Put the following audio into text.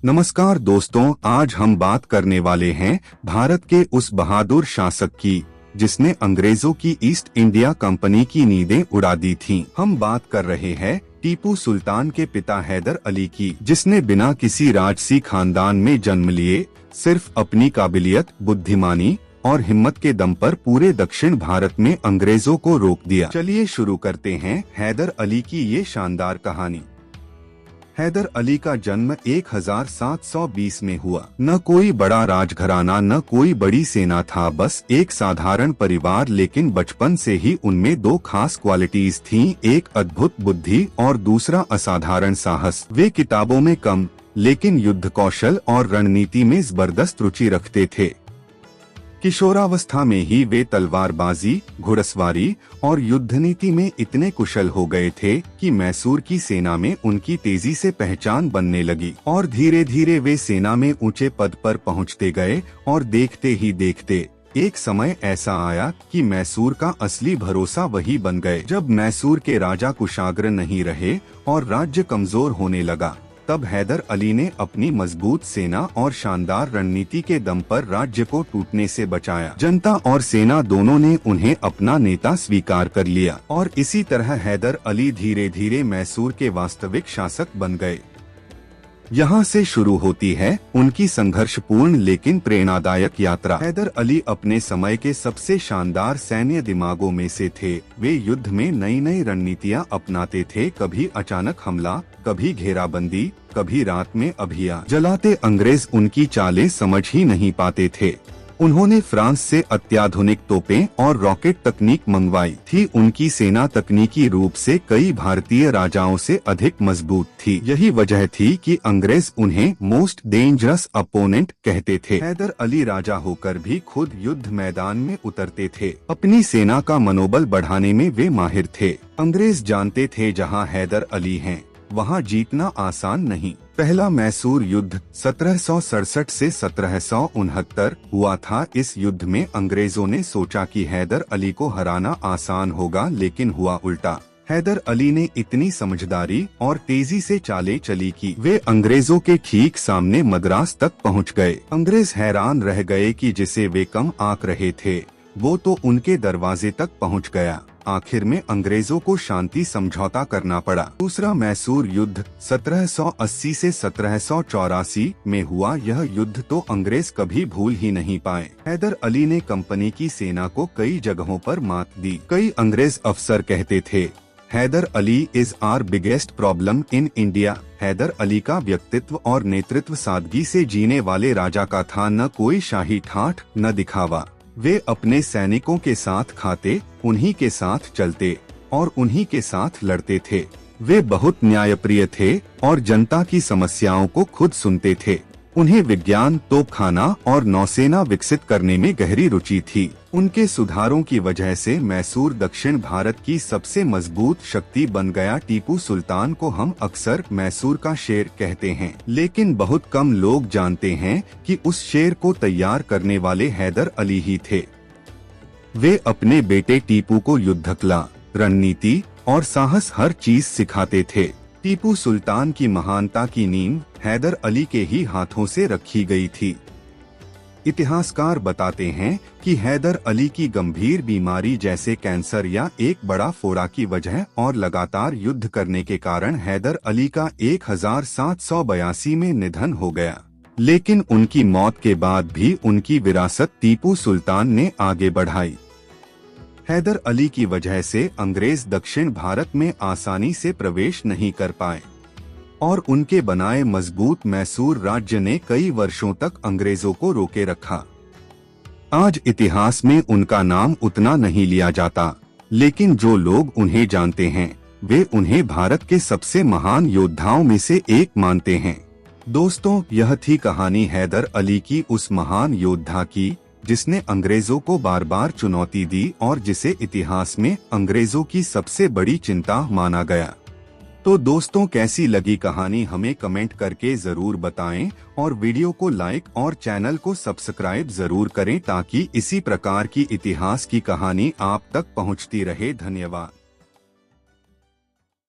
नमस्कार दोस्तों, आज हम बात करने वाले हैं भारत के उस बहादुर शासक की जिसने अंग्रेजों की ईस्ट इंडिया कंपनी की नींदें उड़ा दी थीं। हम बात कर रहे हैं टीपू सुल्तान के पिता हैदर अली की, जिसने बिना किसी राजसी खानदान में जन्म लिए सिर्फ अपनी काबिलियत, बुद्धिमानी और हिम्मत के दम पर पूरे दक्षिण भारत में अंग्रेजों को रोक दिया। चलिए शुरू करते हैं हैदर अली की ये शानदार कहानी। हैदर अली का जन्म 1720 में हुआ। न कोई बड़ा राजघराना, न कोई बड़ी सेना था, बस एक साधारण परिवार। लेकिन बचपन से ही उनमें दो खास क्वालिटीज थीं, एक अद्भुत बुद्धि और दूसरा असाधारण साहस। वे किताबों में कम लेकिन युद्ध कौशल और रणनीति में जबरदस्त रुचि रखते थे। किशोरावस्था में ही वे तलवारबाजी, घुड़सवारी और युद्ध नीति में इतने कुशल हो गए थे कि मैसूर की सेना में उनकी तेजी से पहचान बनने लगी और धीरे धीरे वे सेना में ऊंचे पद पर पहुंचते गए। और देखते ही देखते एक समय ऐसा आया कि मैसूर का असली भरोसा वही बन गए। जब मैसूर के राजा कुशाग्र नहीं रहे और राज्य कमजोर होने लगा, तब हैदर अली ने अपनी मजबूत सेना और शानदार रणनीति के दम पर राज्य को टूटने से बचाया। जनता और सेना दोनों ने उन्हें अपना नेता स्वीकार कर लिया और इसी तरह हैदर अली धीरे धीरे मैसूर के वास्तविक शासक बन गए। यहाँ से शुरू होती है उनकी संघर्षपूर्ण लेकिन प्रेरणादायक यात्रा। हैदर अली अपने समय के सबसे शानदार सैन्य दिमागों में से थे। वे युद्ध में नई नई रणनीतियाँ अपनाते थे, कभी अचानक हमला, कभी घेराबंदी, कभी रात में अभियान जलाते। अंग्रेज उनकी चालें समझ ही नहीं पाते थे। उन्होंने फ्रांस से अत्याधुनिक तोपें और रॉकेट तकनीक मंगवाई थी। उनकी सेना तकनीकी रूप से कई भारतीय राजाओं से अधिक मजबूत थी। यही वजह थी कि अंग्रेज उन्हें मोस्ट डेंजरस अपोनेंट कहते थे। हैदर अली राजा होकर भी खुद युद्ध मैदान में उतरते थे। अपनी सेना का मनोबल बढ़ाने में वे माहिर थे। अंग्रेज जानते थे जहां हैदर अली हैं, वहां जीतना आसान नहीं। पहला मैसूर युद्ध 1767 से 1769 हुआ था। इस युद्ध में अंग्रेजों ने सोचा कि हैदर अली को हराना आसान होगा, लेकिन हुआ उल्टा। हैदर अली ने इतनी समझदारी और तेजी से चालें चली कि वे अंग्रेजों के ठीक सामने मद्रास तक पहुंच गए। अंग्रेज हैरान रह गए कि जिसे वे कम आंक रहे थे, वो तो उनके दरवाजे तक पहुंच गया। आखिर में अंग्रेजों को शांति समझौता करना पड़ा। दूसरा मैसूर युद्ध 1780 से 1784 में हुआ। यह युद्ध तो अंग्रेज कभी भूल ही नहीं पाए। हैदर अली ने कंपनी की सेना को कई जगहों पर मात दी। कई अंग्रेज अफसर कहते थे, Hyder Ali is our biggest problem in India. Hyder Ali का व्यक्तित्व और नेतृत्व सादगी से जीने वाले राजा का था, न कोई शाही ठाठ न दिखावा। वे अपने सैनिकों के साथ खाते, उन्हीं के साथ चलते और उन्हीं के साथ लड़ते थे। वे बहुत न्यायप्रिय थे और जनता की समस्याओं को खुद सुनते थे। उन्हें विज्ञान, तोपखाना और नौसेना विकसित करने में गहरी रुचि थी। उनके सुधारों की वजह से मैसूर दक्षिण भारत की सबसे मजबूत शक्ति बन गया। टीपू सुल्तान को हम अक्सर मैसूर का शेर कहते हैं, लेकिन बहुत कम लोग जानते हैं कि उस शेर को तैयार करने वाले हैदर अली ही थे। वे अपने बेटे टीपू को युद्धकला, रणनीति और साहस हर चीज सिखाते थे। टीपू सुल्तान की महानता की नींव हैदर अली के ही हाथों से रखी गई थी। इतिहासकार बताते हैं कि हैदर अली की गंभीर बीमारी जैसे कैंसर या एक बड़ा फोड़ा की वजह और लगातार युद्ध करने के कारण हैदर अली का 1782 में निधन हो गया। लेकिन उनकी मौत के बाद भी उनकी विरासत टीपू सुल्तान ने आगे बढ़ाई। हैदर अली की वजह से अंग्रेज दक्षिण भारत में आसानी से प्रवेश नहीं कर पाए और उनके बनाए मजबूत मैसूर राज्य ने कई वर्षों तक अंग्रेजों को रोके रखा। आज इतिहास में उनका नाम उतना नहीं लिया जाता, लेकिन जो लोग उन्हें जानते हैं वे उन्हें भारत के सबसे महान योद्धाओं में से एक मानते हैं। दोस्तों, यह थी कहानी हैदर अली की, उस महान योद्धा की जिसने अंग्रेजों को बार बार चुनौती दी और जिसे इतिहास में अंग्रेजों की सबसे बड़ी चिंता माना गया। तो दोस्तों, कैसी लगी कहानी हमें कमेंट करके जरूर बताएं और वीडियो को लाइक और चैनल को सब्सक्राइब जरूर करें ताकि इसी प्रकार की इतिहास की कहानी आप तक पहुंचती रहे। धन्यवाद।